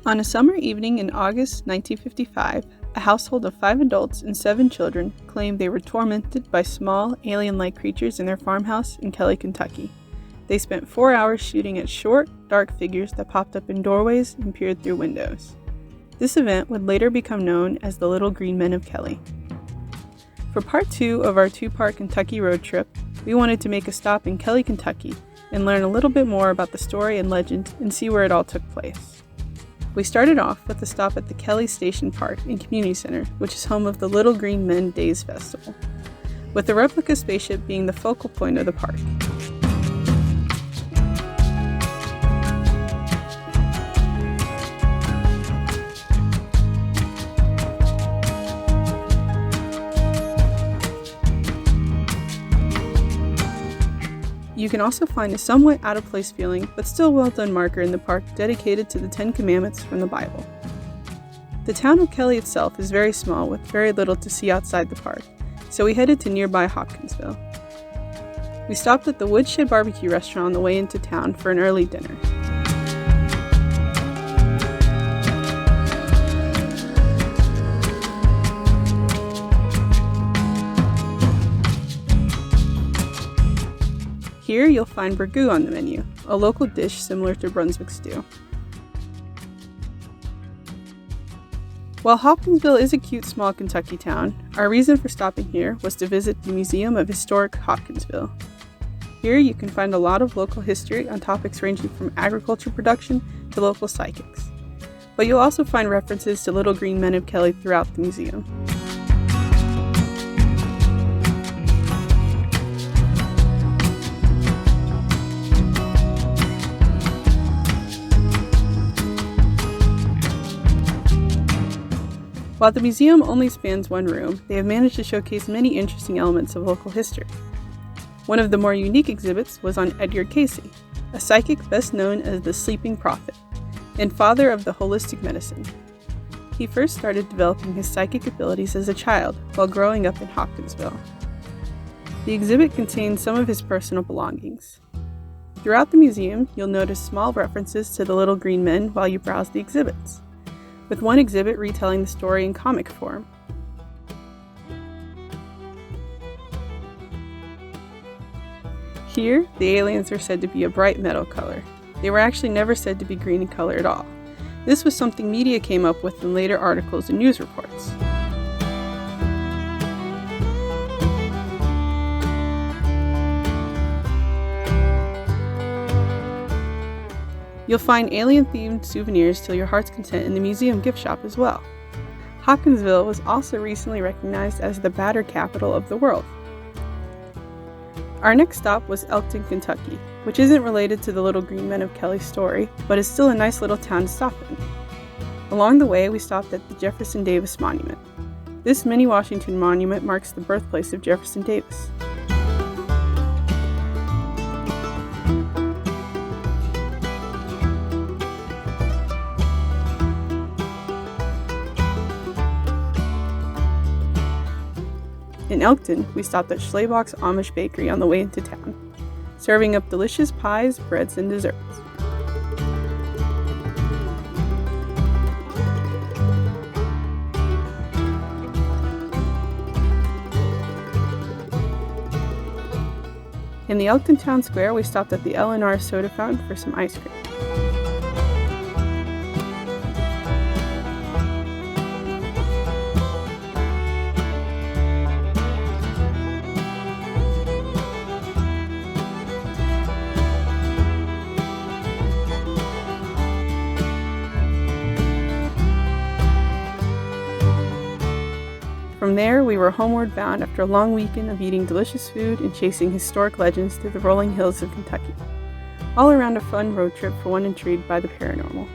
On a summer evening in August 1955, a household of 5 adults and 7 children claimed they were tormented by small, alien-like creatures in their farmhouse in Kelly, Kentucky. They spent 4 hours shooting at short, dark figures that popped up in doorways and peered through windows. This event would later become known as the Little Green Men of Kelly. For part 2 of our 2-part Kentucky road trip, we wanted to make a stop in Kelly, Kentucky, and learn a little bit more about the story and legend and see where it all took place. We started off with a stop at the Kelly Station Park and Community Center, which is home of the Little Green Men Days Festival, with the replica spaceship being the focal point of the park. You can also find a somewhat out-of-place feeling, but still well-done marker in the park dedicated to the 10 Commandments from the Bible. The town of Kelly itself is very small with very little to see outside the park, so we headed to nearby Hopkinsville. We stopped at the Woodshed Barbecue restaurant on the way into town for an early dinner. Here you'll find burgoo on the menu, a local dish similar to Brunswick stew. While Hopkinsville is a cute small Kentucky town, our reason for stopping here was to visit the Museum of Historic Hopkinsville. Here you can find a lot of local history on topics ranging from agriculture production to local psychics. But you'll also find references to Little Green Men of Kelly throughout the museum. While the museum only spans one room, they have managed to showcase many interesting elements of local history. One of the more unique exhibits was on Edgar Cayce, a psychic best known as the Sleeping Prophet, and father of the holistic medicine. He first started developing his psychic abilities as a child while growing up in Hopkinsville. The exhibit contains some of his personal belongings. Throughout the museum, you'll notice small references to the Little Green Men while you browse the exhibits, with one exhibit retelling the story in comic form. Here, the aliens are said to be a bright metal color. They were actually never said to be green in color at all. This was something media came up with in later articles and news reports. You'll find alien-themed souvenirs till your heart's content in the museum gift shop as well. Hopkinsville was also recently recognized as the batter capital of the world. Our next stop was Elkton, Kentucky, which isn't related to the Little Green Men of Kelly's story, but is still a nice little town to stop in. Along the way, we stopped at the Jefferson Davis Monument. This mini Washington monument marks the birthplace of Jefferson Davis. In Elkton, we stopped at Schleybock's Amish Bakery on the way into town, serving up delicious pies, breads, and desserts. In the Elkton Town Square, we stopped at the L&R Soda Fountain for some ice cream. From there, we were homeward bound after a long weekend of eating delicious food and chasing historic legends through the rolling hills of Kentucky. All around a fun road trip for one intrigued by the paranormal.